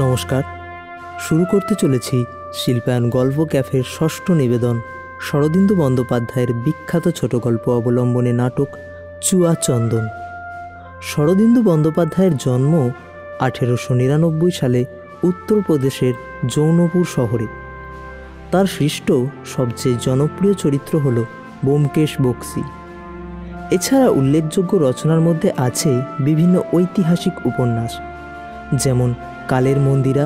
নমস্কার, শুরু করতে চলেছি শিল্পায়ন গল্প ক্যাফের ষষ্ঠ নিবেদন শরদিন্দু বন্দ্যোপাধ্যায়ের বিখ্যাত ছোট গল্প অবলম্বনে নাটক চুয়া চন্দন। শরদিন্দু বন্দ্যোপাধ্যায়ের জন্ম 1899 সালে উত্তরপ্রদেশের জৌনপুর শহরে। তার সৃষ্ট সবচেয়ে জনপ্রিয় চরিত্র হল ব্যোমকেশ বক্সী। এছাড়া উল্লেখযোগ্য রচনার মধ্যে আছে বিভিন্ন ঐতিহাসিক উপন্যাস, যেমন কালের মন্দিরা,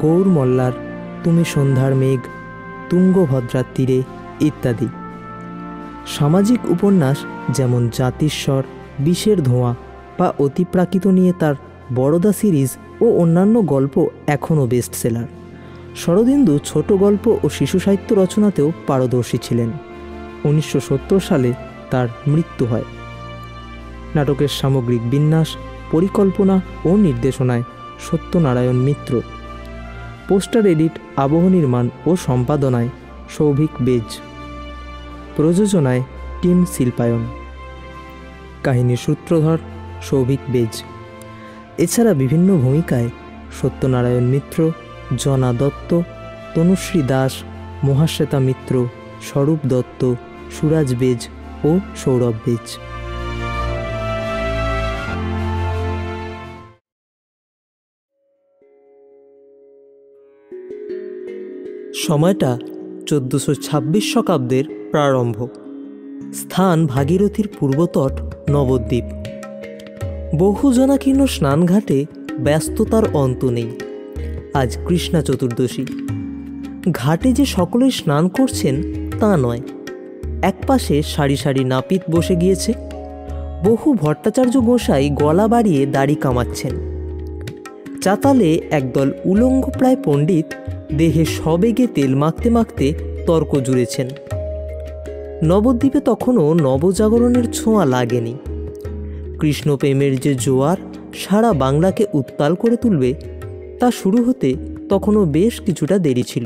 গৌর মল্লার, তুমি সন্ধ্যার মেঘ, তুঙ্গভদ্রার তীরে ইত্যাদি। সামাজিক উপন্যাস যেমন জাতিস্বর, বিষের ধোঁয়া বা অতিপ্রাকৃত নিয়ে তার বরদা সিরিজ ও অন্যান্য গল্প এখনও বেস্ট সেলার। শরদিন্দু ছোট গল্প ও শিশু সাহিত্য রচনাতেও পারদর্শী ছিলেন। 1970 সালে তার মৃত্যু হয়। নাটকের সামগ্রিক বিন্যাস, পরিকল্পনা ও নির্দেশনায় সত্যনারায়ণ মিত্র, পোস্টার এডিট, আবহ নির্মাণ ও সম্পাদনায় সৌভিক বেজ, প্রযোজনায় টিম শিল্পায়ন, কাহিনীর সূত্রধর সৌভিক বেজ। এছাড়া বিভিন্ন ভূমিকায় সত্যনারায়ণ মিত্র, জনা দত্ত, তনুশ্রী দাস, মহাশ্বেতা মিত্র, স্বরূপ দত্ত, সুরাজ বেজ ও সৌরভ বেজ। সময়টা 1426 শতাব্দের প্রারম্ভ। স্থান ভাগীরথীর পূর্বতট নবদ্বীপ। বহু জনাকীর্ণ স্নানঘাটে ব্যস্ততার অন্ত নেই। আজ কৃষ্ণা চতুর্দশী। ঘাটে যে সকলেই স্নান করছেন তা নয়। একপাশে সারি সারি নাপিত বসে গিয়েছে। বহু ভট্টাচার্য গোসাই গলা বাড়িয়ে দাড়ি কামাচ্ছেন। চাতালে একদল উলঙ্গ প্রায় পণ্ডিত দেহে সবেগে তেল মাখতে মাখতে তর্ক জুড়েছেন। নবদ্বীপে তখনও নবজাগরণের ছোঁয়া লাগেনি। কৃষ্ণপ্রেমের যে জোয়ার সারা বাংলাকে উত্তাল করে তুলবে, তা শুরু হতে তখনও বেশ কিছুটা দেরি ছিল।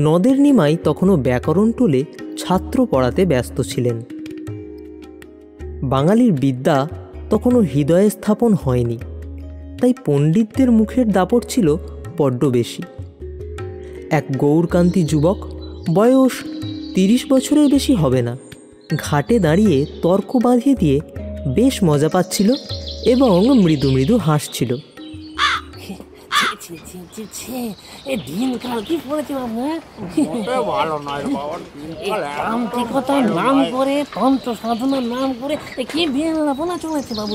নদের নিমাই তখনও ব্যাকরণ তুলে ছাত্র পড়াতে ব্যস্ত ছিলেন। বাঙালির বিদ্যা তখনও হৃদয়ে স্থাপন হয়নি, তাই পণ্ডিতদের মুখের দাপট ছিল বড্ড বেশি। এক গৌরকান্তি যুবক, বয়স 30 বছরের বেশি হবে না, ঘাটে দাঁড়িয়ে তর্ক বাঁধিয়ে দিয়ে বেশ মজা পাচ্ছিল এবং মৃদু মৃদু হাসছিল। দিনকাল কি পড়েছে তান্ত্রিকতার নাম করে, তন্ত্র সাধনার নাম করে কি বেহালাপনা চলেছে বাবু।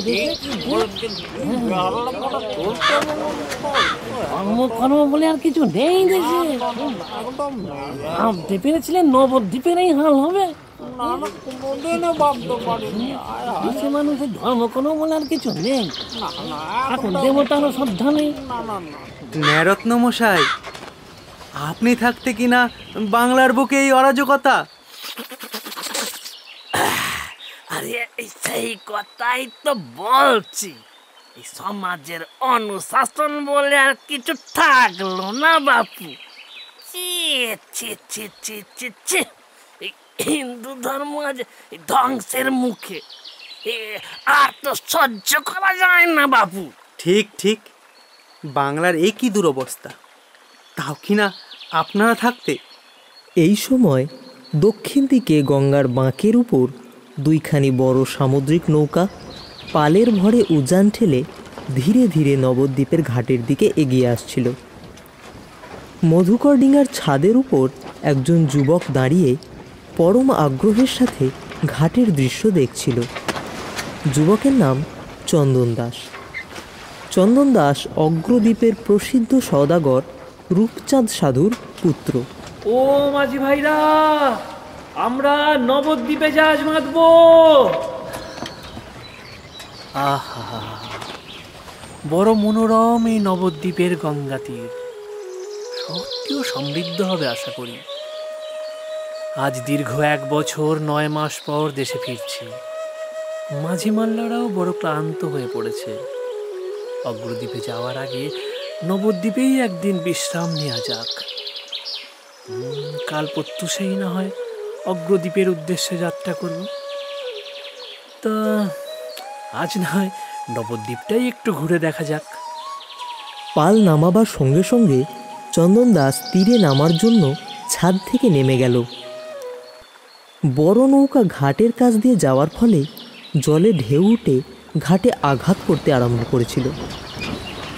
ধর্ম বলে আর কিছু নেই দেশে। দ্বীপে ছিলেন, নবদ্বীপের এই হাল হবে। মানুষের ধর্ম কোনো বলে আর কিছু নেই। এখন দেবতারও শ্রদ্ধা নেই। ন্যায়রত্ন মশাই, আপনি থাকতে কিনা বাংলার বুকে এই অরাজকতা? আরে সেই কথাই তো বলছি। এই সমাজের অনুশাসন বলে আর কিছু থাকলো না বাপু। হিন্দু ধর্ম আজ ধ্বংসের মুখে, আর তো সহ্য করা যায় না বাপু। ঠিক ঠিক, বাংলার এই কি দুরবস্থা, তাও কিনা আপনারা থাকতে। এই সময় দক্ষিণ দিকে গঙ্গার বাঁকের উপর দুইখানি বড় সামুদ্রিক নৌকা পালের ভরে উজান ঠেলে ধীরে ধীরে নবদ্বীপের ঘাটের দিকে এগিয়ে আসছিল। মধুকর ডিঙার ছাদের উপর একজন যুবক দাঁড়িয়ে পরম আগ্রহের সাথে ঘাটের দৃশ্য দেখছিল। যুবকের নাম চন্দন দাস। চন্দন দাস অগ্রদ্বীপের প্রসিদ্ধ সওদাগর রূপচাঁদ সাধুর পুত্র। ও মাঝি ভাইরা, আমরা নবদ্বীপে জাহাজ বাঁধবো। আহা, বড় মনোরম এই নবদ্বীপের গঙ্গা তীর। সত্যিও সমৃদ্ধ হবে আশা করি। আজ দীর্ঘ 1 বছর 9 মাস পর দেশে ফিরছি। মাঝি মাল্লারাও বড় ক্লান্ত হয়ে পড়েছে। অগ্রদ্বীপে যাওয়ার আগে নবদ্বীপেই একদিন বিশ্রাম নেওয়া যাক। কাল প্রত্যুষেই না হয় অগ্রদ্বীপের উদ্দেশ্যে যাত্রা করব। তা আজ না হয় নবদ্বীপটাই একটু ঘুরে দেখা যাক। পাল নামাবার সঙ্গে সঙ্গে চন্দন দাস তীরে নামার জন্য ছাদ থেকে নেমে গেল। বড় নৌকা ঘাটের কাছ দিয়ে যাওয়ার ফলে জলে ঢেউ উঠে ঘাটে আঘাত করতে আরম্ভ করেছিল।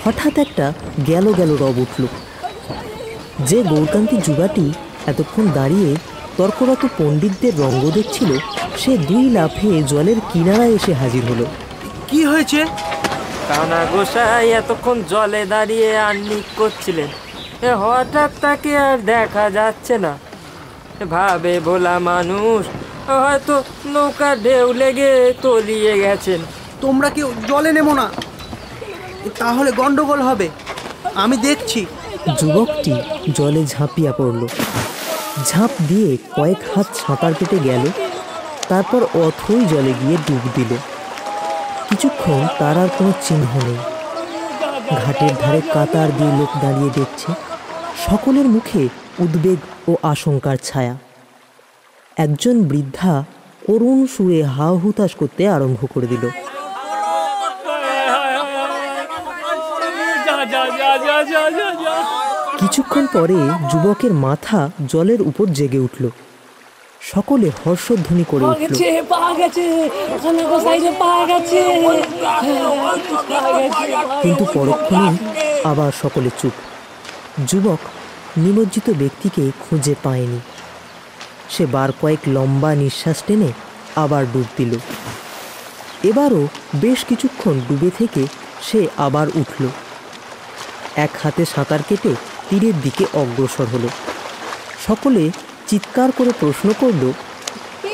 হঠাৎ একটা গেল গেল রব উঠল। যে গৌরকান্তি যুবাটি এতক্ষণ দাঁড়িয়ে তর্করত পণ্ডিতদের রঙ্গ দেখছিল, সে দুই লাফে জলের কিনারায় এসে হাজির হলো। কি হয়েছে? কানা গোসাই এতক্ষণ জলে দাঁড়িয়ে আহ্নিক করছিলেন, হঠাৎ তাকে আর দেখা যাচ্ছে না। ভাবে ভোলা মানুষ, হয়তো নৌকা ঢেউ লেগে তলিয়ে গেছেন। তোমরা কেউ জলে নেমো না, তাহলে গন্ডগোল হবে। আমি দেখছি। যুবকটি জলে ঝাঁপিয়া পড়ল। ঝাঁপ দিয়ে কয়েক হাত সাঁতার কেটে গেল, তারপর অথই জলে গিয়ে ডুব দিল। কিছুক্ষণ তার আর কোনো চিহ্ন নেই। ঘাটের ধারে কাতার দিয়ে লোক দাঁড়িয়ে দেখছে। সকলের মুখে উদ্বেগ ও আশঙ্কার ছায়া। একজন বৃদ্ধা করুণ সুরে হা হুতাশ করতে আরম্ভ করে দিল। কিছুক্ষণ পরে যুবকের মাথা জলের উপর জেগে উঠল। সকলে হর্ষধ্বনি করে উঠল। কিন্তু পরক্ষণে আবার সকলে চুপ। যুবক নিমজ্জিত ব্যক্তিকে খুঁজে পায়নি। সে বার কয়েক লম্বা নিঃশ্বাস টেনে আবার ডুব দিল। এবারও বেশ কিছুক্ষণ ডুবে থেকে সে আবার উঠল। এক হাতে সাঁতার কেটে তীরের দিকে অগ্রসর হলো। সকলে চিৎকার করে প্রশ্ন করল,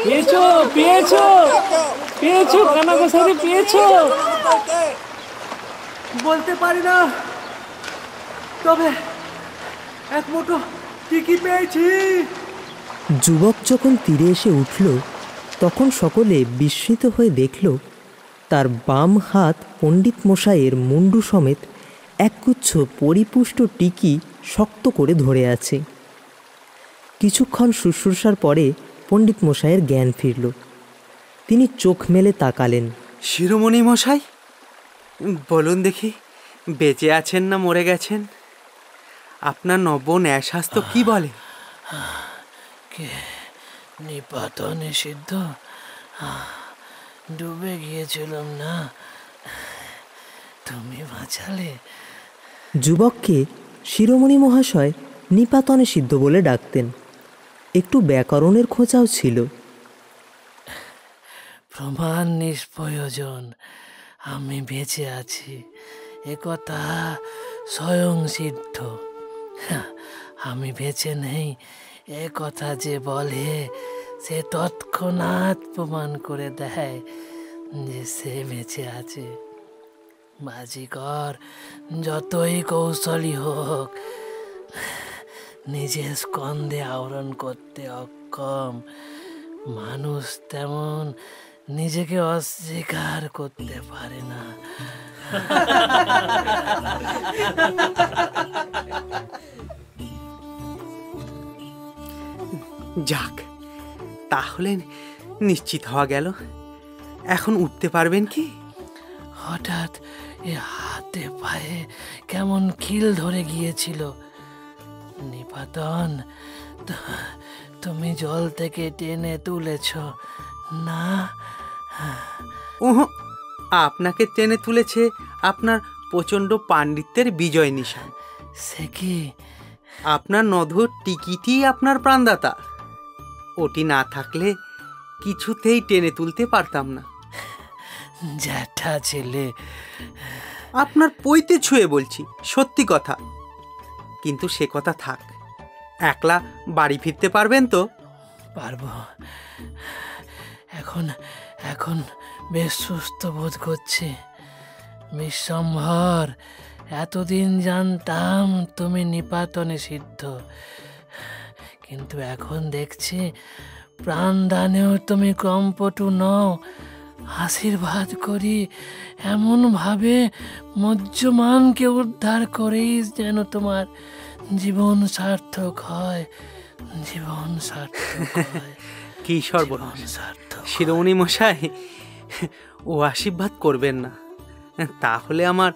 পেয়েছো পেয়েছো পেয়েছো, কানা গোসাই পেয়েছো? বলতে পারি না, তবে এক মুঠো টিকি পেয়েছি। যুবক যখন তীরে এসে উঠল, তখন সকলে বিস্মিত হয়ে দেখল তার বাম হাত পণ্ডিত মশাইয়ের মুন্ডু সমেত একগুচ্ছ পরিপুষ্ট টিকি শক্ত করে ধরে আছে। কিছুক্ষণ শুশ্রূষার পরে পণ্ডিত মশাইয়ের জ্ঞান ফিরল। তিনি চোখ মেলে তাকালেন। শিরোমণি মশাই, বলুন দেখি, বেঁচে আছেন না মরে গেছেন? আপনার নব ন্যায়শাস্ত্র কি বলে? কে নিপাতনে সিদ্ধ, ডুবে গিয়েছিলাম না, তুমি বাঁচালে। যুবককে শিরোমণি মহাশয় নিপাতনে সিদ্ধ বলে ডাকতেন। একটু ব্যাকরণের খোঁচাও ছিল। প্রমাণ নিষ্প্রয়োজন, আমি বেঁচে আছি একথা স্বয়ং সিদ্ধ। আমি বেঁচে নেই এ কথা যে বলে, সে তৎক্ষণাৎ প্রমাণ করে দেয় যে সে বেঁচে আছে। বাজিকর যতই কৌশলী হোক, নিজের স্কন্ধে আহরণ করতে অক্ষম মানুষ তেমন নিজেকে অস্বীকার করতে পারে না। যাক, তাহলে নিশ্চিত হওয়া গেল। এখন উঠতে পারবেন কি? হঠাৎ এ হাতে পায়ে কেমন খিল ধরে গিয়েছিল। নিপাতন, তুমি জল থেকে টেনে তুলেছ না? ওহ, আপনাকে টেনে তুলেছে আপনার প্রচণ্ড পাণ্ডিত্যের বিজয় নিশান। সে কি? আপনার নধর টিকিটি আপনার প্রাণদাতা। ওটি না থাকলে কিছুতেই টেনে তুলতে পারতাম না। জ্যাঠা ছেলে, আপনার পৈতে ছুঁয়ে বলছি, সত্যি কথা। কিন্তু সে কথা থাক, একলা বাড়ি ফিরতে পারবেন তো? পারবো। এখন এখন বেশ সুস্থ বোধ করছি। বিশ্বম্ভর, এতদিন জানতাম তুমি নিপাতনে সিদ্ধ, কিন্তু এখন দেখছি প্রাণদানেও তুমি কমপটু নও। আশীর্বাদ করি এমনভাবে মজ্জমানকে উদ্ধার করেই যেন তোমার জীবন সার্থক হয়, জীবন সার্থক হয়। কি সর্বনাশ শিরোমণি মশাই, ও আশীর্বাদ করবেন না। তাহলে আমার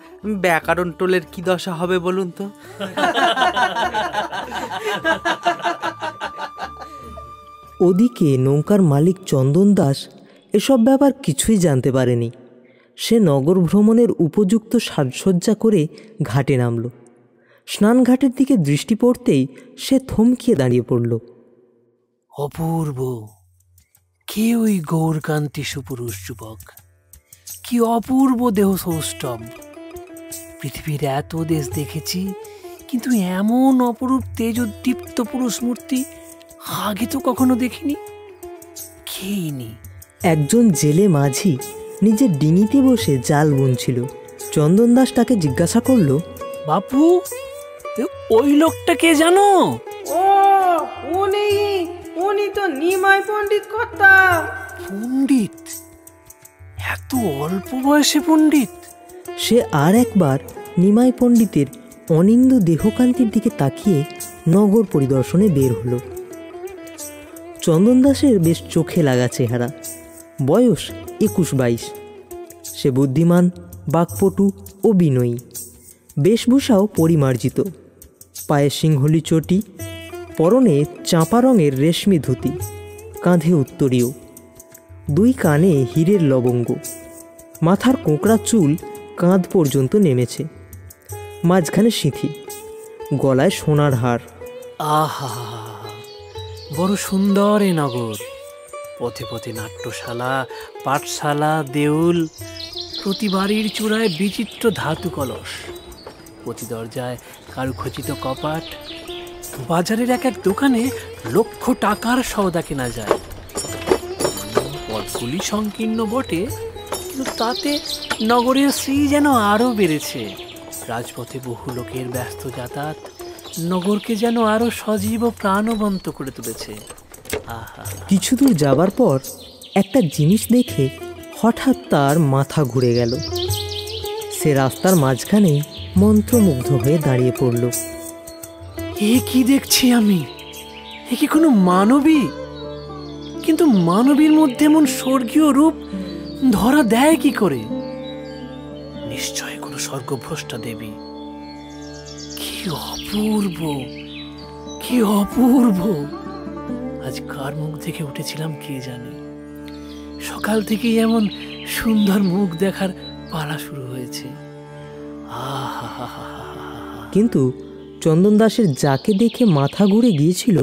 ব্যাকরণ টোলের কি দশা হবে বলুন তো? ওদিকে নৌকার মালিক চন্দন দাস এসব ব্যাপার কিছুই জানতে পারেনি। সে নগর ভ্রমণের উপযুক্ত সাজসজ্জা করে ঘাটে নামল। স্নানঘাটের দিকে দৃষ্টি পড়তেই সে থমকিয়ে দাঁড়িয়ে পড়ল। অপূর্ব! কে ওই গৌরকান্তি সুপুরুষ যুবক? কি অপূর্ব দেহ সৌষ্ঠব! পৃথিবীর এত দেশ দেখেছি, কিন্তু এমন অপরূপ তেজোদ্দীপ্ত পুরুষ মূর্তি আগে তো কখনো দেখিনি। কে ইনি? একজন জেলে মাঝি নিজের ডিঙিতে বসে জাল বুনছিল। চন্দন দাস তাকে জিজ্ঞাসা করল, বাপু, ওই লোকটা কে জানো? ও উনি তো নিমাই পণ্ডিত কর্তা। পণ্ডিত? এত অল্প বয়সে পণ্ডিত? সে আর একবার নিমাই পণ্ডিতের অনিন্দ দেহকান্তির দিকে তাকিয়ে নগর পরিদর্শনে বের হলো। চন্দন দাসের বেশ চোখে লাগা চেহারা, বয়স 21-22। সে বুদ্ধিমান, বাকপটু ও বিনয়ী। বেশভূষাও পরিমার্জিত, পায়ে সিংহলি চটি, পরনে চাঁপা রঙের রেশমি ধুতি, কাঁধে উত্তরীয়, 2 কানে হীরের লবঙ্গ, মাথার কোঁকড়া চুল কাঁধ পর্যন্ত নেমেছে, মাঝখানে সিঁথি, গলায় সোনার হার। আহা, বড় সুন্দর এ নগর। পথে পথে নাট্যশালা, পাঠশালা, দেউল, প্রতি বাড়ির চূড়ায় বিচিত্র ধাতু কলস, প্রতি দরজায় কারুখচিত কপাট। বাজারের এক এক দোকানে লক্ষ টাকার সওদা কেনা যায়। পথগুলি সংকীর্ণ বটে, কিন্তু তাতে নগরের শ্রী যেন আরও বেড়েছে। রাজপথে বহু লোকের ব্যস্ত যাতায়াত নগরকে যেন আরো সজীব ও প্রাণবন্ত করে তুলেছে। কিছু দূর যাবার পর একটা জিনিস দেখে হঠাৎ তার মাথা ঘুরে গেল। সে রাস্তার মাঝখানে মন্ত্রমুগ্ধ হয়ে দাঁড়িয়ে পড়ল। এ কি দেখছি আমি? এ কি কোনো মানবী? কিন্তু মানবীর মধ্যে এমন স্বর্গীয় রূপ ধরা দেয় কি করে? নিশ্চয় কোনো স্বর্গভ্রষ্টা দেবী। কি অপূর্ব, কি অপূর্ব! আজ কার মুখ দেখে উঠেছিলাম কে জানে। সকাল থেকেই এমন সুন্দর মুখ দেখার পালা শুরু হয়েছে। কিন্তু চন্দন দাসের যাকে দেখে মাথা ঘুরে গিয়েছিল,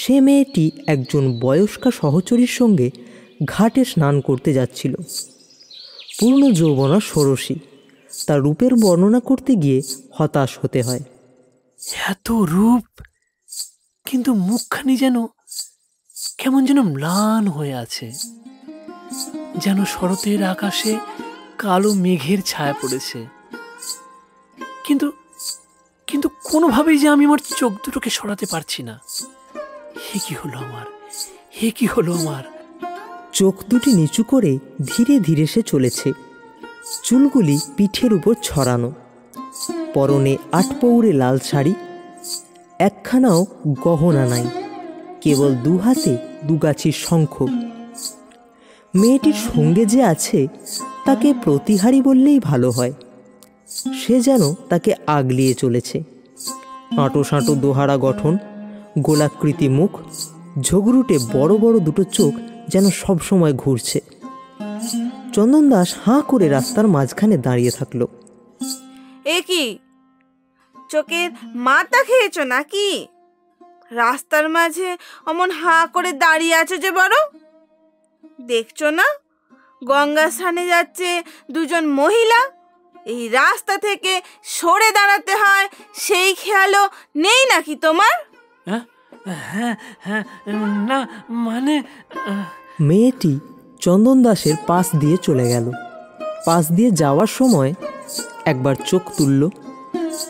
সে মেয়েটি একজন বয়স্কা সহচরীর সঙ্গে ঘাটে স্নান করতে যাচ্ছিল। পূর্ণ যৌবনা ষোড়শী, তার রূপের বর্ণনা করতে গিয়ে হতাশ হতে হয়। এত রূপ, কিন্তু মুখখানি যেন কেমন যেন ম্লান হয়ে আছে, যেন শরতের আকাশে কালো মেঘের ছায়া পড়েছে। কিন্তু কিন্তু কোনোভাবেই যে আমি আমার চোখ দুটোকে সরাতে পারছি না। হে কি হলো আমার, হে কি হলো আমার! চোখ দুটি নিচু করে ধীরে ধীরে সে চলেছে, চুলগুলি পিঠের উপর ছড়ানো, পরনে 8 পৌরে লাল শাড়ি, একখানাও গহনা নাই, কেবল 2 হাতে 2 গাছির শঙ্খ। মেয়েটির সঙ্গে যে আছে তাকে প্রতিহারী বললেই ভালো হয়। সে যেন তাকে আগলিয়ে চলেছে। আঁটো সাঁটো দোহারা গঠন, গোলাকৃতি মুখ, ঝগড়ুটে বড় বড় 2 চোখ যেন সবসময় ঘুরছে। চন্দন দাস হাঁ করে রাস্তার মাঝখানে দাঁড়িয়ে থাকলো। এ কি, চোখের মাথা খেয়েছো নাকি? রাস্তার মাঝে অমন হাঁ করে দাঁড়িয়ে আছো যে বড়? দেখছো না গঙ্গা স্নানে যাচ্ছে 2 জন মহিলা? এই রাস্তা থেকে সরে দাঁড়াতে হয়, সেই খেয়ালও নেই নাকি তোমার? হ্যাঁ হ্যাঁ, না মানে মেয়েটি চন্দন দাসের পাশ দিয়ে চলে গেল। পাশ দিয়ে যাওয়ার সময় একবার চোখ তুলল,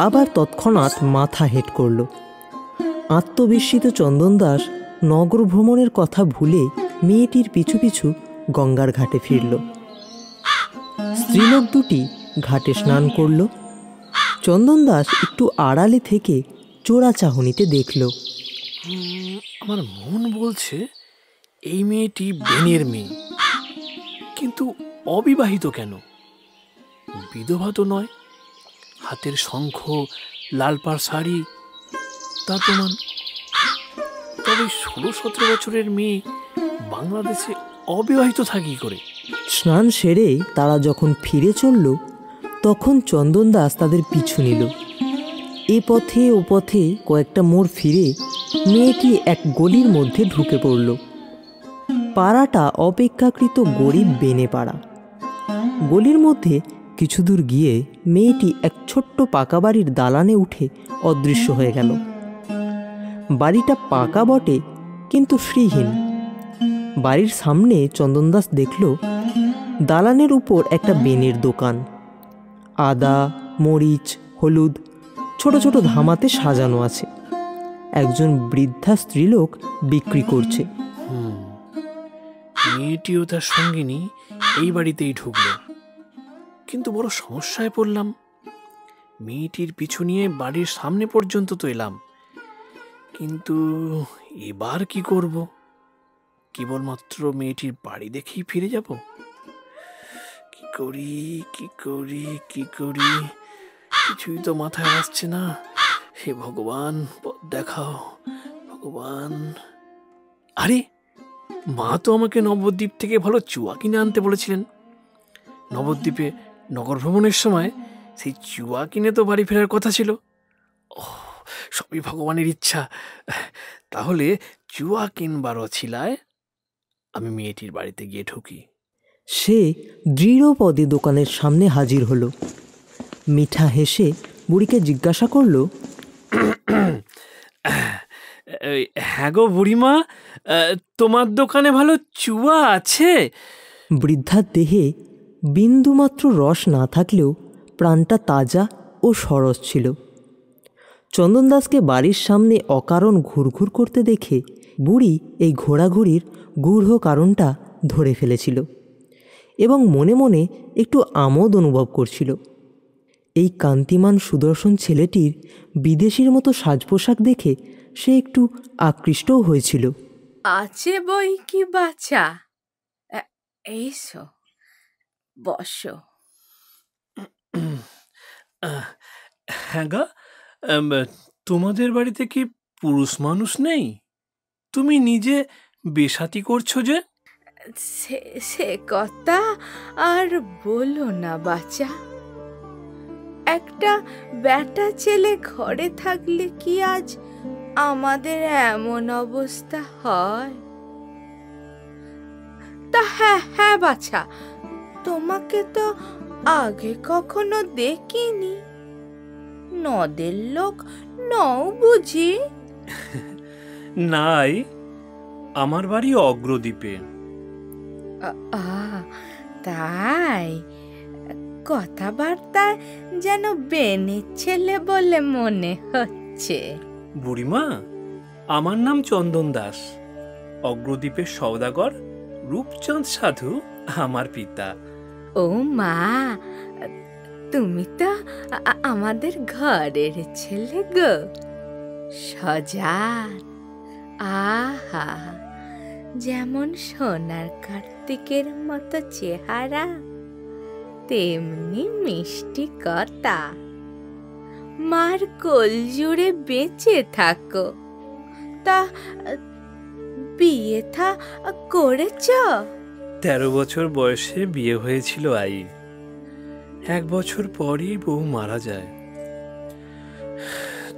আবার তৎক্ষণাৎ মাথা হেঁট করল। আত্মবিস্মিত চন্দন দাস নগর ভ্রমণের কথা ভুলে মেয়েটির পিছু পিছু গঙ্গার ঘাটে ফিরল। স্ত্রীলোক দুটি ঘাটে স্নান করল। চন্দন দাস একটু আড়ালে থেকে চোরা চাহনিতে দেখল। আমার মন বলছে এই মেয়েটি বেনের মেয়ে, কিন্তু অবিবাহিত কেন? বিধবা তো নয়, হাতের শঙ্খ, লাল পাড় শাড়ি, তার প্রমাণ। তবে 16-17 বছরের মেয়ে বাংলাদেশে অবিবাহিত থাকি করে? স্নান সেরে তারা যখন ফিরে চলল, তখন চন্দন দাস তাদের পিছু নিল। এ পথে ও পথে কয়েকটা মোড় ফিরে মেয়েটি এক গলির মধ্যে ঢুকে পড়ল। পাড়াটা অপেক্ষাকৃত গরিব বেনে পাড়া। গলির মধ্যে কিছু দূর গিয়ে মেয়েটি এক ছোট্ট পাকা বাড়ির দালানে উঠে অদৃশ্য হয়ে গেল। বাড়িটা পাকা বটে, কিন্তু শ্রীহীন। বাড়ির সামনে চন্দনদাস দেখল দালানের উপর একটা বেনের দোকান। আদা, মরিচ, হলুদ ছোট ছোট ধামাতে সাজানো আছে। একজন বৃদ্ধা স্ত্রীলোক বিক্রি করছে। মেয়েটিও তার সঙ্গিনী এই বাড়িতেই ঢুকল, কিন্তু বড় সমস্যায় পড়লাম। মেয়েটির পিছু নিয়ে বাড়ির সামনে পর্যন্ত তো এলাম, কিন্তু এবার কি করব? কেবলমাত্র মেয়েটির বাড়ি দেখেই ফিরে যাব? কি করি কি করি কি করি, কিছুই তো মাথায় আসছে না। হে ভগবান, পথ দেখাও ভগবান। আরে, মা তো আমাকে নবদ্বীপ থেকে ভালো চুয়া কিনে আনতে বলেছিলেন। নবদ্বীপে নগর ভ্রমণের সময় সেই চুয়া কিনে তো বাড়ি ফেরার কথা ছিল। সবই ভগবানের ইচ্ছা। তাহলে চুয়া কিনবার অছিলায় আমি মেয়েটির বাড়িতে গিয়ে ঢুকি। সে দৃঢ় পদে দোকানের সামনে হাজির হলো। মিঠা হেসে বুড়িকে জিজ্ঞাসা করল, হ্যাঁ গো বুড়িমা, তোমার দোকানে ভালো চুয়া আছে? বৃদ্ধার দেহে বিন্দুমাত্র রস না থাকলেও প্রাণটা তাজা ও সরস ছিল। চন্দনদাসকে বাড়ির সামনে অকারণ ঘুরঘুর করতে দেখে বুড়ি এই ঘোরাঘুরির গূঢ় কারণটা ধরে ফেলেছিল এবং মনে মনে একটু আমোদ অনুভব করছিল। এই কান্তিমান সুদর্শন ছেলেটির বিদেশির মতো সাজ পোশাক দেখে সে একটু আকৃষ্টও হয়েছিল। আছে বই কি বাচ্চা, এইসো বসো। হ্যাঁ গা, তোমাদের বাড়িতে কি পুরুষ মানুষ নেই? তুমি নিজে বেশাতি করছো যে? সে কথা আর বলো না বাচ্চা। একটা বেটা ছেলে ঘরে থাকলে কি আজ আমাদের এমন অবস্থা হয়? তা হ্যাঁ বাচ্চা, তোমাকে তো আগে কখনো দেখিনি। নদের লোক নও বুঝি? নাই, আমার বাড়ি অগ্রদ্বীপে। তাই? কথাবার্তায় যেন বেনের ছেলে বলে মনে হচ্ছে। বুড়িমা, আমার নাম চন্দন দাস। অগ্রদ্বীপের সওদাগর রূপচাঁদ সাধু আমার পিতা। ও মা, তুমি তো আমাদের ঘরের ছেলে গো। সজাত, আহা, যেমন সোনার কার্তিকের মতো চেহারা, তেমনি মিষ্টি কথা। মার কোল জুড়ে বেঁচে থাকো। তা বিয়ে থা করেছ? 13 বছর বয়সে বিয়ে হয়েছিল আই। 1 বছর পরই বউ মারা যায়।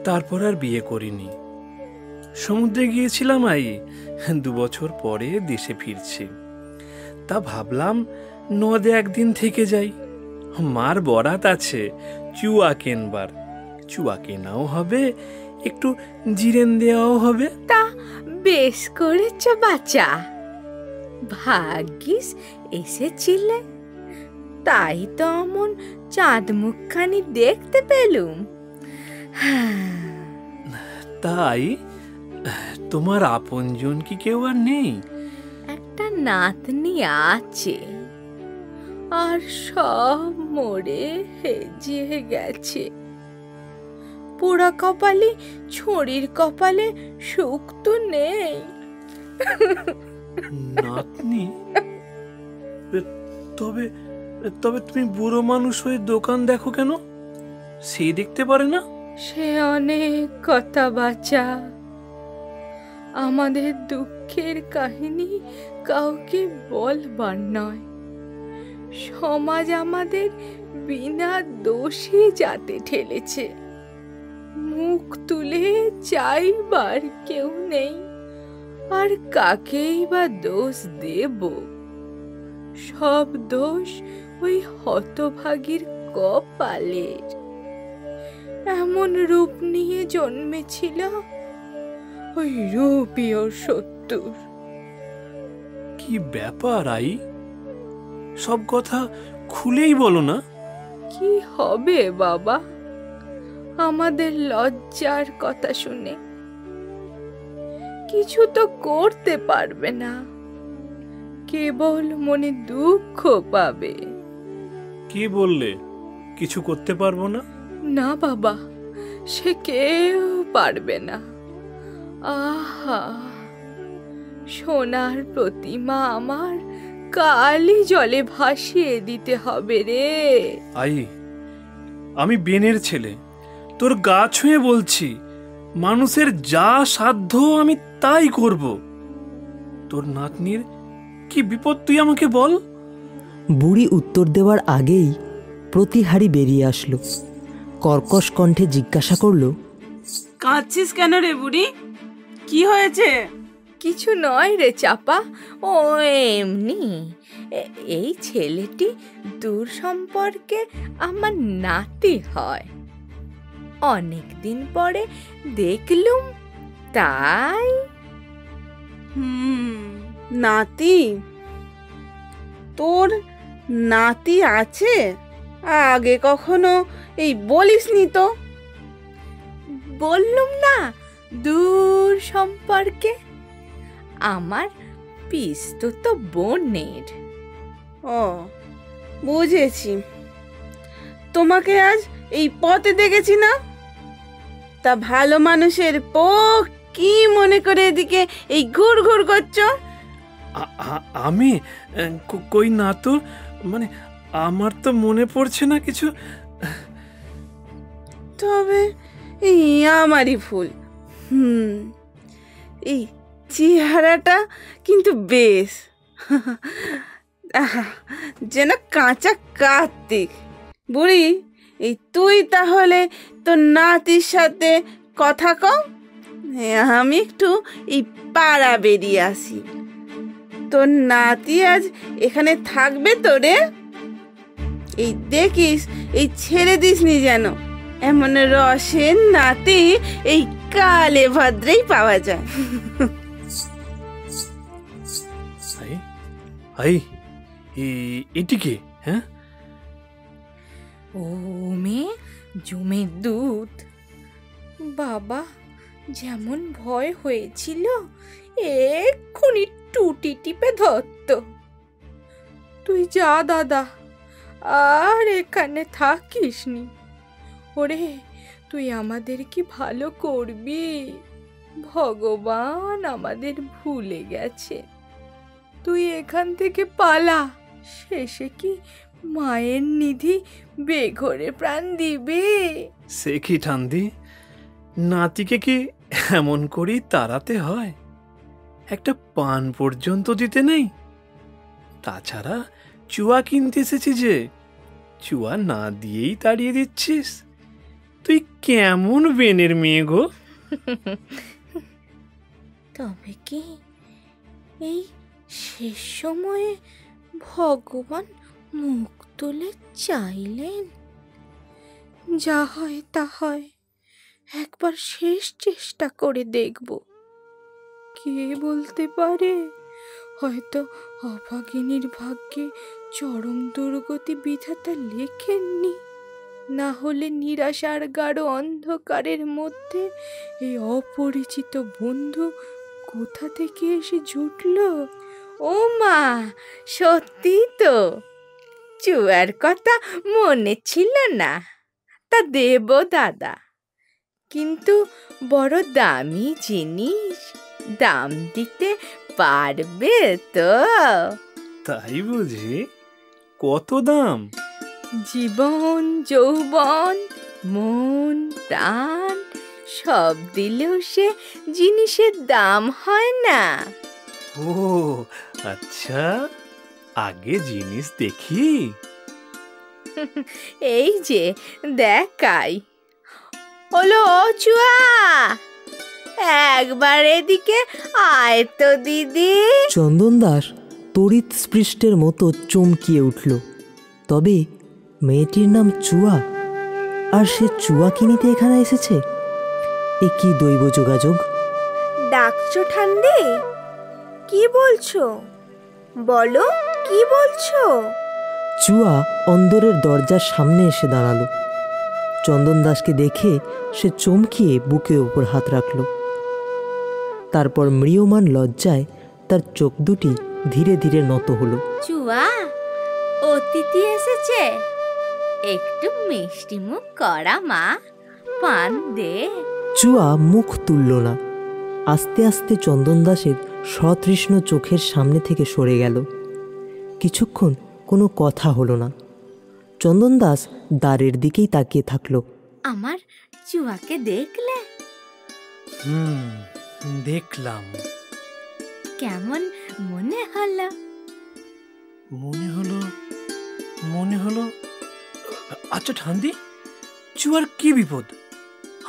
তারপর আর বিয়ে করিনি। সমুদ্রে গিয়েছিলাম আই, 2 বছর পরে দেশে ফিরছি। তা ভাবলাম নদে একদিন থেকে যাই। মার বরাত আছে চুয়া কেনবার। চুয়া কেনাও হবে, একটু জিরেন দেওয়াও হবে। তা বেশ করেছ বাচ্চা, ভাগ্যিস এসেছিলে। তাই তো অমন চাঁদ মুখখানি দেখতে পেলুম। তাই তোমার আপনজন কি কেউ আর নেই? একটা নাতনি আছে, আর সব মরে হেজিয়ে গেছে। পোড়া কপালে ছড়ির কপালে সুখ তো নেই। নাতনি? তবে তবে তুমি বুড়ো মানুষ হয়ে দোকান দেখো কেন? সে দেখতে পারে না? সে অনেক কথা বাঁচা। আমাদের দুঃখের কাহিনী কাউকে বলবার নয়। সমাজ আমাদের বিনা দোষে যাতে ঠেলেছে। মুখ তুলে চাইবার কেউ নেই, আর কাকেই বা দোষ দেব? সব দোষ ওই হতভাগীর কপালের। এমন রূপ নিয়ে জন্মেছিল, ওই রূপই ওর শত্রুর। কি ব্যাপার আই? সব কথা খুলেই বলো না। কি হবে বাবা আমাদের লজ্জার কথা শুনে? কিছু তো করতে পারবে না, কেবল মনে দুঃখ পাবে। কি বললে? কিছু করতে পারবো না? না বাবা, সে কেউ পারবে না। আহা, সোনার প্রতিমা আমার কালি জলে ভাসিয়ে দিতে হবে রে। আই, আমি বেনের ছেলে, তোর গা ছুঁয়ে বলছি, মানুষের যা সাধ্য আমি তাই করব। তোর নাতনির কি বিপদ তুই আমাকে বল। বুড়ি উত্তর দেওয়ার আগেই প্রতিহারী বেরিয়ে আসলো। কর্কশ কণ্ঠে জিজ্ঞাসা করলো, কাঁদছিস কেন রে বুড়ি? কি হয়েছে? কিছু নয় রে চাপা, ও এমনি। এই ছেলেটি দূর সম্পর্কে আমার নাতি হয়। অনেক দিন পরে দেখলুম, তাই। নাতি? তোর নাতি আছে? আগে কখনো এই বলিসনি তো। বললুম না, দূর সম্পর্কে আমার পিস্তত বোনের। ও, বুঝেছি। তোমাকে আজ এই পথে দেখেছি না, তা ভালো মানুষের পোক কি মনে করে এদিকে এই ঘুর ঘুর করছো? আমি কই না তো, মানে আমার তো মনে পড়ছে না কিছু। তবে এই আমারই ভুল। এই চেহারাটা কিন্তু বেশ যেন কাঁচা কার্তিক। বুড়ি, এই তুই তাহলে তোর নাতির সাথে কথা কও, আমি একটু এই পাড়া বেরিয়ে আসি। তোর নাতি আজ এখানে থাকবে তো রে? এই দেখিস, এই ছেড়ে দিসনি যেন। এমন রসের নাতি এই কালে ভদ্রেই পাওয়া যায়। এটিকে হ্যাঁ, ও মেয়ে জমের দুধ। বাবা যেমন ভয় হয়েছিল, এক্ষুনি টুটি টিপে ধরত। তুই যা দাদা, আর এখানে থাকিসনি। ওরে, তুই আমাদের কি ভালো করবি? ভগবান আমাদের ভুলে গেছে। তুই এখান থেকে পালা, শেষে কি মায়ের নিধি বেঘরে প্রাণ দিবে? সে কি ঠান্দি, নাতিকে কি এমন করেই তাড়াতে হয়? একটা পান পর্যন্ত দিতে নেই। তাছাড়া চুয়া কিনতে এসেছি যে, চুয়া না দিয়েই তাড়িয়ে দিচ্ছিস। তুই কেমন বেনের মেয়ে গো? তবে কি এই শেষ সময়ে ভগবান মুখ তুলে চাইলেন? যা হয় তা হয়, একবার শেষ চেষ্টা করে দেখব। কে বলতে পারে, হয়তো অভাগিনীর ভাগ্যে চরম দুর্গতি বিধাতা লেখেননি। না হলে নিরাশার গাঢ় অন্ধকারের মধ্যে এই অপরিচিত বন্ধু কোথা থেকে এসে জুটল? ও মা, সত্যি তো, চুয়ার কথা মনে ছিল না। তা দেব দাদা, কিন্তু বড় দামি জিনিস, দাম দিতে পারবে তো? তাই বুঝি? কত দাম? জীবন, যৌবন, মন, প্রাণ সব দিলেও সে জিনিসের দাম হয় না। ও আচ্ছা, আগে জিনিস দেখি। এই যে দেখাই। হলো চুয়া, একবার এদিকে আয় তো দিদি। চন্দন দাস তড়িৎ স্পৃষ্টের মতো চমকিয়ে উঠল। তবে মেয়েটির নাম চুয়া, আর সে চুয়া কিনিতে এখানে এসেছে? এ কি দৈব যোগাযোগ! ডাকছো ঠান্ডে? কি বলছো? বলো, কি বলছো? চুয়া অন্দরের দরজার সামনে এসে দাঁড়ালো। চন্দন দাসকে দেখে সে চমকিয়ে বুকের ওপর হাত রাখল। তারপর ম্রিয়মান লজ্জায় তার চোখ দুটি ধীরে ধীরে নত হলো। চুয়া, অতিথি এসেছে, একটু মিষ্টি মুখ করা মা, পান দে। চুয়া মুখ তুলল না। আস্তে আস্তে চন্দন দাসের সতৃষ্ণ চোখের সামনে থেকে সরে গেল। কিছুক্ষণ কোনো কথা হলো না। চন্দন দাস দ্বারের দিকেই তাকিয়ে থাকলো। আমার চুয়াকে দেখলে? দেখলাম। কেমন মনে হলো? মনে হলো আচ্ছা ঠান্দি, চুয়ার কি বিপদ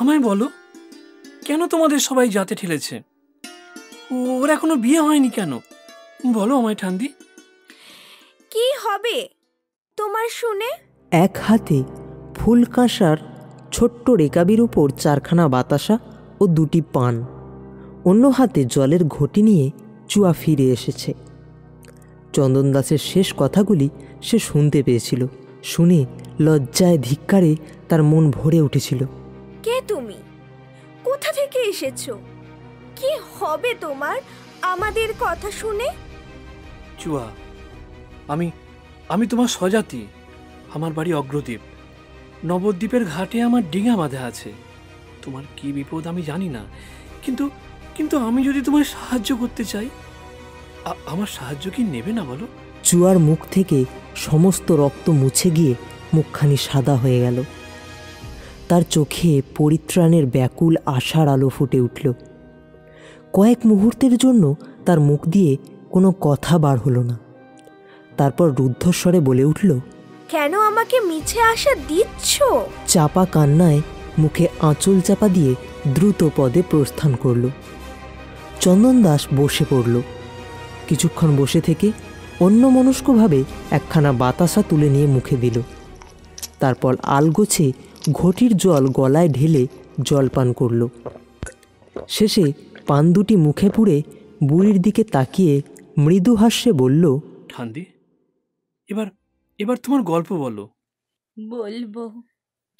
আমায় বলো। কেন তোমাদের সবাই যাতে ঠেলেছে? ওর এখনো বিয়ে হয়নি কেন? বলো আমায় ঠান্দি। কি হবে তোমার শুনে? এক হাতে ফুল কাঁসার ছোট্ট রেকাবির উপর 4খানা বাতাসা ও 2টি পান, অন্য হাতে জলের ঘটি নিয়ে চুয়া ফিরে এসেছে। চন্দন দাসের শেষ কথাগুলি সে শুনতে পেয়েছিল। শুনে লজ্জায় ধিক্কারে তার মন ভরে উঠেছিল। কে তুমি? কোথা থেকে এসেছো? কি হবে তোমার আমাদের কথা শুনে? চুয়া, আমি তোমার স্বজাতি। আমার বাড়ি অগ্রদ্বীপ। নবদ্বীপের ঘাটে আমার ডিঙা বাঁধা আছে। তোমার কি বিপদ আমি জানি না, কিন্তু আমি যদি তোমায় সাহায্য করতে চাই, আমার সাহায্য কি নেবে না বলো? চুয়ার মুখ থেকে সমস্ত রক্ত মুছে গিয়ে মুখখানি সাদা হয়ে গেল। তার চোখে পরিত্রাণের ব্যাকুল আশার আলো ফুটে উঠল। কয়েক মুহূর্তের জন্য তার মুখ দিয়ে কোনো কথা বার হলো না। তারপর রুদ্ধস্বরে বলে উঠল, কেন আমাকে মিছে আশা দিচ্ছ? চাপা কান্নায় মুখে আঁচল চাপা দিয়ে দ্রুত পদে প্রস্থান করল। চন্দন দাস বসে পড়ল। কিছুক্ষণ বসে থেকে অন্যমনস্কভাবে 1খানা বাতাসা তুলে নিয়ে মুখে দিল। তারপর আলগোছে ঘটির জল গলায় ঢেলে জলপান করল। শেষে পান 2টি মুখে পুরে বুড়ির দিকে তাকিয়ে মৃদু হাস্যে বলল, ঠান্দি, এবার তোমার গল্প বলো। বলবো,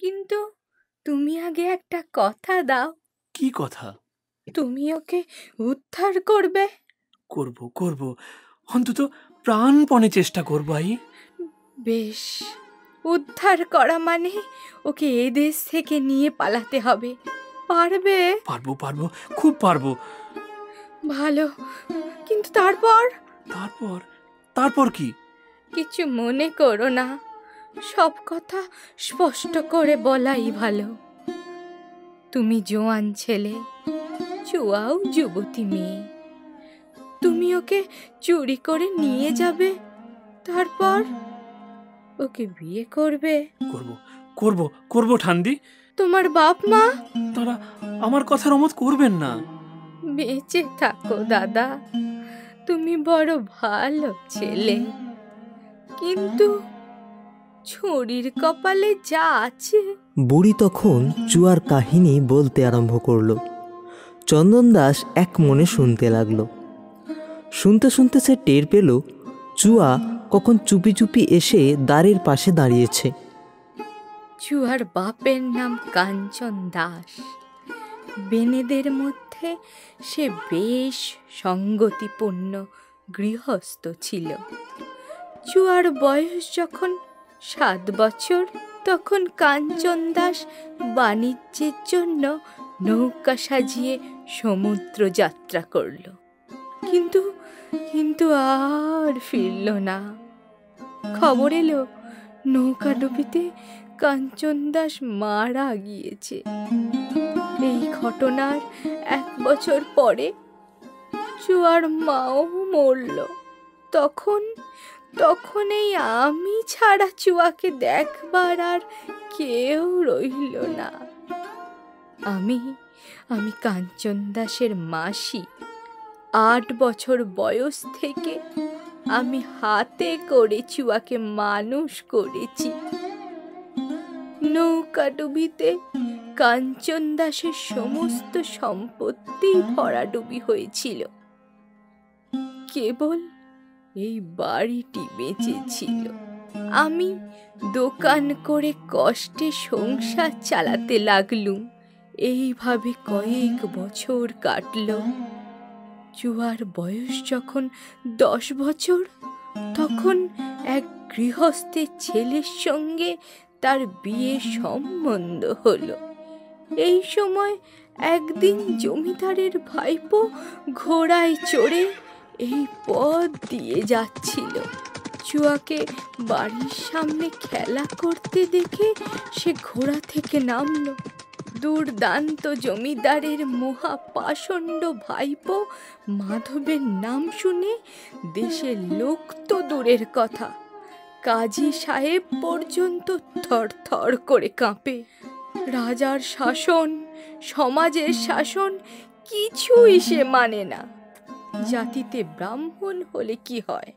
কিন্তু তুমি আগে একটা কথা দাও। কি কথা? তুমি ওকে উদ্ধার করবে। করব, অন্তত প্রাণপণে চেষ্টা করবো। বেশ, উদ্ধার করা মানে ওকে এ দেশ থেকে নিয়ে পালাতে হবে। পারবে? পারবো, খুব পারবো। ভালো, কিন্তু তারপর কি? কিছু মনে করো না, সব কথা স্পষ্ট করে বলাই ভালো। তুমি জোয়ান ছেলে, চুয়াও যুবতী মেয়ে। তুমি ওকে চুরি করে নিয়ে যাবে, তারপর ওকে বিয়ে করবে। করব ঠান্দি। তোমার বাপ মা? তারা আমার কথার অমত করবেন না। বেঁচে থাকো দাদা, তুমি বড় ভালো ছেলে। কিন্তু ছড়ির কপালে যা আছে। বুড়ি তখন চুয়ার কাহিনী বলতে আরম্ভ করল। চন্দন দাস এক মনে শুনতে লাগলো। শুনতে শুনতে সে টের পেল চুয়া কখন চুপি চুপি এসে দ্বারের পাশে দাঁড়িয়েছে। চুয়ার বাপের নাম কাঞ্চন দাস। বেনেদের মধ্যে সে বেশ সঙ্গতিপূর্ণ গৃহস্থ ছিল। চুয়ার বয়স যখন 7 বছর, তখন কাঞ্চন দাস বাণিজ্যের জন্য নৌকা সাজিয়ে সমুদ্র যাত্রা করল, কিন্তু আর ফিরল না। খবর এলো নৌকাডুবিতে কাঞ্চন দাস মারা গিয়েছে। এই ঘটনার 1 বছর পরে চুয়ার মাও মরল। তখন এই আমি ছাড়া চুয়াকে দেখবার আর কেউ রইল না। আমি কাঞ্চন দাসের মাসি। 8 বছর বয়স থেকে আমি হাতে করে চুয়াকে মানুষ করেছি। নৌকাডুবিতে কাঞ্চন দাসের সমস্ত সম্পত্তি ভরাডুবি হয়েছিল, কেবল এই বাড়িটি বেঁচে ছিল। আমি দোকান করে কষ্টে সংসার চালাতে লাগলুম। এইভাবে কয়েক বছর কাটল। চুয়ার বয়স যখন 10 বছর, তখন এক গৃহস্থের ছেলের সঙ্গে তার বিয়ে সম্বন্ধ হলো। এই সময় একদিন জমিদারের ভাইপো ঘোড়ায় চড়ে এই পথ দিয়ে যাচ্ছিল। চুয়াকে বাড়ির সামনে খেলা করতে দেখে সে ঘোড়া থেকে নামল। দুর্দান্ত জমিদারের মহাপাষণ্ড ভাইপো মাধবের নাম শুনে দেশের লোক তো দূরের কথা, কাজী সাহেব পর্যন্ত থরথর করে কাঁপে। রাজার শাসন, সমাজের শাসন কিছুই সে মানে না। জাতিতে ব্রাহ্মণ হলে কি হয়,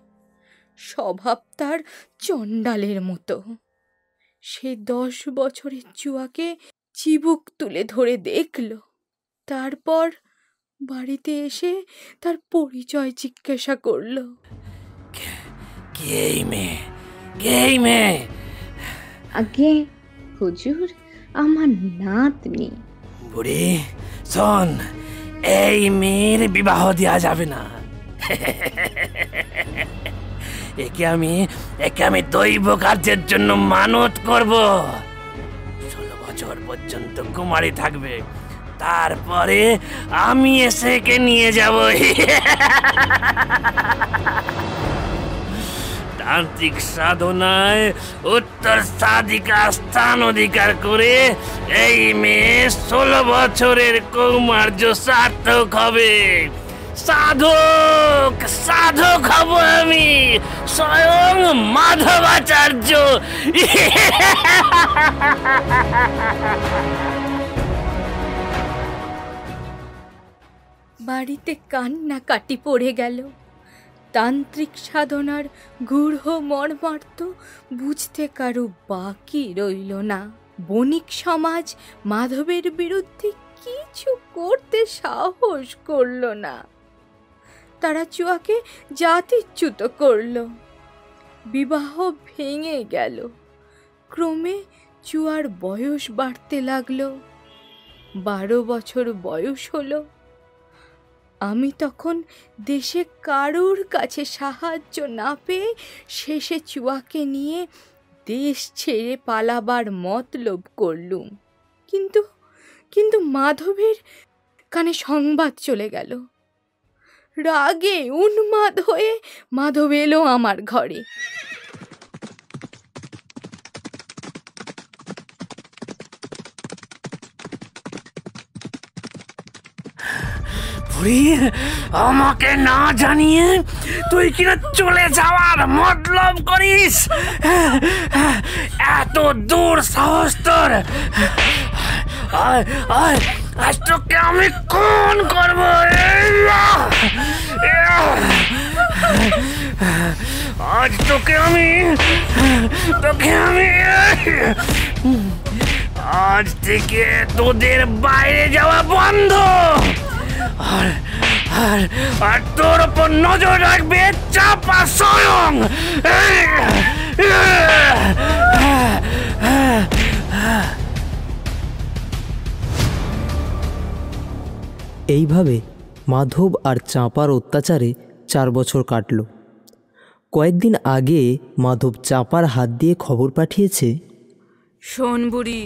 স্বভাব তার চণ্ডালের মতো। সে 10 বছরের চুয়াকে চিবুক তুলে ধরে দেখল। তারপর বাড়িতে এসে তার পরিচয় জিজ্ঞাসা করল। কে এই মেয়ে? আগে হুজুর, আমার নাতনি। বুড়ি শোন, এই মেয়ের বিবাহ দেওয়া যাবে না। একে আমি দৈব কার্যের জন্য মানত করব। 16 বছর পর্যন্ত কুমারী থাকবে, তারপরে আমি এসে একে নিয়ে যাব। তান্ত্রিক সাধনায় উত্তর সাধিকা স্থান অধিকার করে এই মেয়ে 16 বছরের কৌমার্য সার্থক হবে। সাধক হব আমি, স্বয়ং মাধবাচার্য। বাড়িতে কান্নাকাটি পড়ে গেল। তান্ত্রিক সাধনার গূঢ় মর্মার্থ বুঝতে কারো বাকি রইল না। বণিক সমাজ মাধবের বিরুদ্ধে কিছু করতে সাহস করল না। তারা চুয়াকে জাতিচ্যুত করল। বিবাহ ভেঙে গেল। ক্রমে চুয়ার বয়স বাড়তে লাগলো। 12 বছর বয়স হলো। আমি তখন দেশে কারোর কাছে সাহায্য না পেয়ে শেষে চুয়াকে নিয়ে দেশ ছেড়ে পালাবার মতলব করলুম। কিন্তু মাধবের কানে সংবাদ চলে গেল। রাগে উন্মাদ হয়ে মাধব এলো আমার ঘরে। বুড়ি, আমাকে না জানিয়ে তুই কিনা চলে যাওয়ার মতলব করিস? এত দূর সাহস তোর? আজ তোকে আমি খুন করবো। আজ তোকে আমি আজ থেকে তোদের বাইরে যাওয়া বন্ধ। আর তোর উপর নজর রাখবে চাপা স্বয়ং। এইভাবে মাধব আর চাঁপার অত্যাচারে 4 বছর কাটল। কয়েকদিন আগে মাধব চাঁপার হাত দিয়ে খবর পাঠিয়েছে, শোন বুড়ি,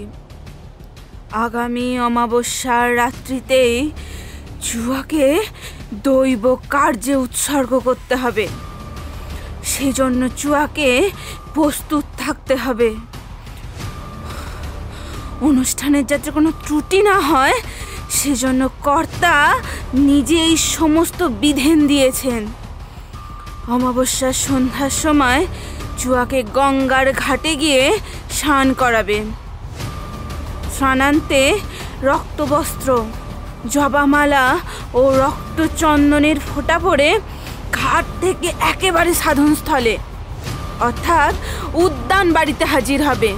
আগামী অমাবস্যার রাত্রিতেই চুয়াকে দৈব কার্যে উৎসর্গ করতে হবে। সেজন্য চুয়াকে প্রস্তুত থাকতে হবে। অনুষ্ঠানের যাতে কোনো ত্রুটি না হয় সেজন্য কর্তা নিজেই সমস্ত বিধান দিয়েছেন। অমাবস্যার সন্ধ্যার সময় চুয়াকে গঙ্গার ঘাটে গিয়ে স্নান করাবেন। স্নানান্তে রক্তবস্ত্র, জবামালা ও রক্তচন্দনের ফোঁটা পরে ঘাট থেকে একেবারে সাধনস্থলে অর্থাৎ উদ্যান বাড়িতে হাজির হবে।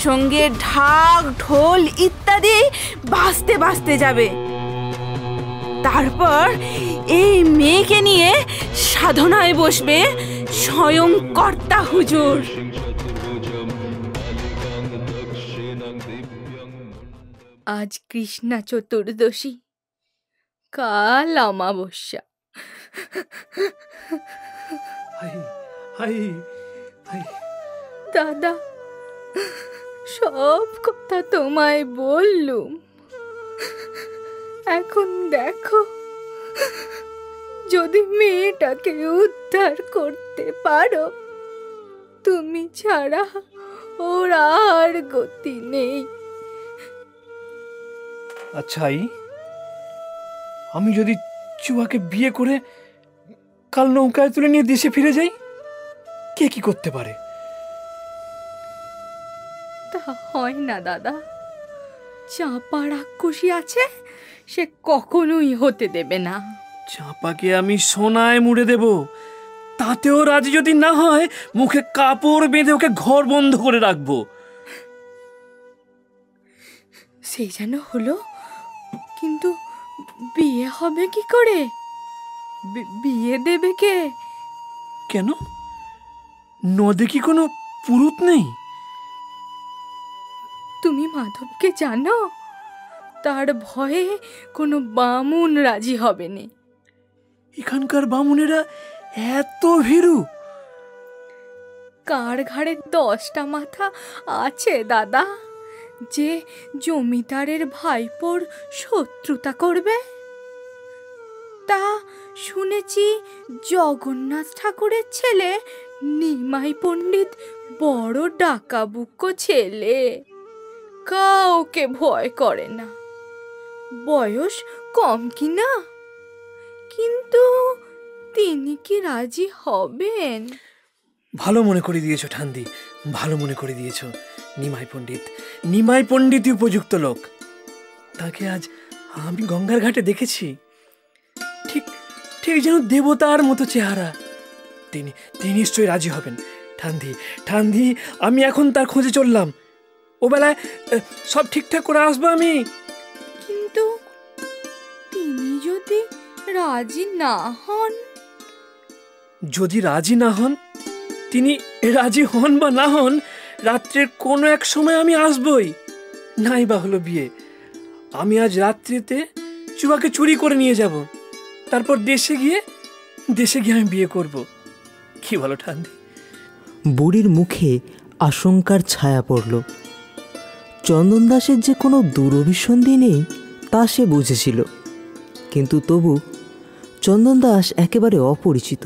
সঙ্গে ঢাক, ঢোল ইত্যাদি বাজতে বাজতে যাবে। তারপর এই মেয়েকে নিয়ে সাধনায় বসবে স্বয়ং কর্তা হুজুর। আজ কৃষ্ণা চতুর্দশী, কাল অমাবস্যা। দাদা, সব কথা তোমায় বললুম, এখন দেখো যদি মেয়েটাকে উদ্ধার করতে পারো, তুমি ছাড়া ওর আর গতি নেই। আচ্ছা আমি যদি চুয়াকে বিয়ে করে কাল নৌকায় তুলে নিয়ে দেশে ফিরে যাই, কে কি করতে পারে? তা হয় না দাদা, চাপা রাক্ষসী আছে, সে কখনোই হতে দেবে না। চাপাকে আমি সোনায় মুড়ে দেব, তাতেও রাজি যদি না হয় মুখে কাপড় বেঁধে ওকে ঘর বন্ধ করে রাখবো। সেই যেন হলো, কিন্তু বিয়ে হবে কি করে? বিয়ে দেবে কে? কেন, নদে কি কোনো পুরুত নেই? তুমি মাধবকে জানো? তার ভয়ে কোনো বামুন রাজি হবে না। এখানকার বামুনেরা এত ভীরু? কার ঘাড়ে 10টা মাথা আছে দাদা, যে জমিদারের ভাইপোর শত্রুতা করবে? তা শুনেছি জগন্নাথ ঠাকুরের ছেলে নিমাই পণ্ডিত বড় ডাকাবুক্য ছেলে, কাউকে ভয় করে না। বয়স কম কি না, কিন্তু তিনি কি রাজি হবেন? ভালো মনে করে দিয়েছ ঠান্দি, ভালো মনে করে দিয়েছ। নিমাই পণ্ডিতই উপযুক্ত লোক। তাকে আজ আমি গঙ্গার ঘাটে দেখেছি, ঠিক ঠিক যেন দেবতার মতো চেহারা। তিনি নিশ্চয়ই রাজি হবেন। ঠান্দি, আমি এখন তার খোঁজে চললাম। ও বেলায় সব ঠিকঠাক করে আসবো আমি। কিন্তু তিনি যদি রাজি না হন? যদি রাজি না হন, তিনি রাজি হন বা না হন, রাত্রের কোনো এক সময় আমি আসবই। নাই বা হলো বিয়ে, আমি আজ রাত্রিতে চুয়াকে চুরি করে নিয়ে যাব, তারপর দেশে গিয়ে আমি বিয়ে করব। কি বলো ঠান্দি? বুড়ির মুখে আশঙ্কার ছায়া পড়ল। চন্দন দাসের যে কোনো দুরভিসন্ধি নেই তা সে বুঝেছিল, কিন্তু তবু চন্দন দাস একেবারে অপরিচিত।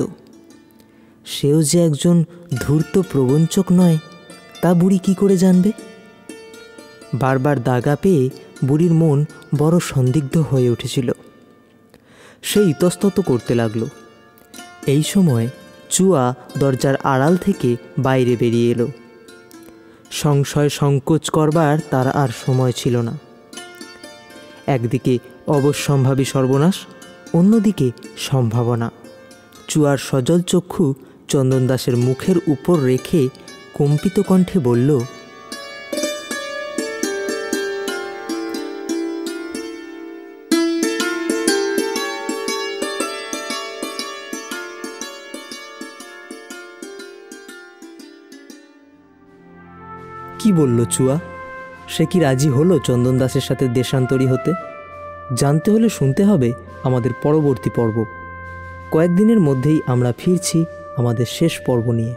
সেও যে একজন ধূর্ত প্রবঞ্চক নয় তা বুড়ি কি করে জানবে? বারবার দাগা পেয়ে বুড়ির মন বড় সন্দিগ্ধ হয়ে উঠেছিল। সে ইতস্তত করতে লাগলো। এই সময় চুয়া দরজার আড়াল থেকে বাইরে বেরিয়ে এলো। সংশয় সংকোচ করবার তার আর সময় ছিল না। একদিকে অবশ্যম্ভাবী সর্বনাশ, অন্যদিকে সম্ভাবনা। চুয়ার সজল চক্ষু চন্দন দাসের মুখের উপর রেখে কম্পিত কণ্ঠে বলল, কি বলল চুয়া? সে কি রাজি হলো চন্দন দাসের সাথে দেশান্তরী হতে? জানতে হলে শুনতে হবে আমাদের পরবর্তী পর্ব। কয়েকদিনের মধ্যেই আমরা ফিরছি আমাদের শেষ পর্ব নিয়ে।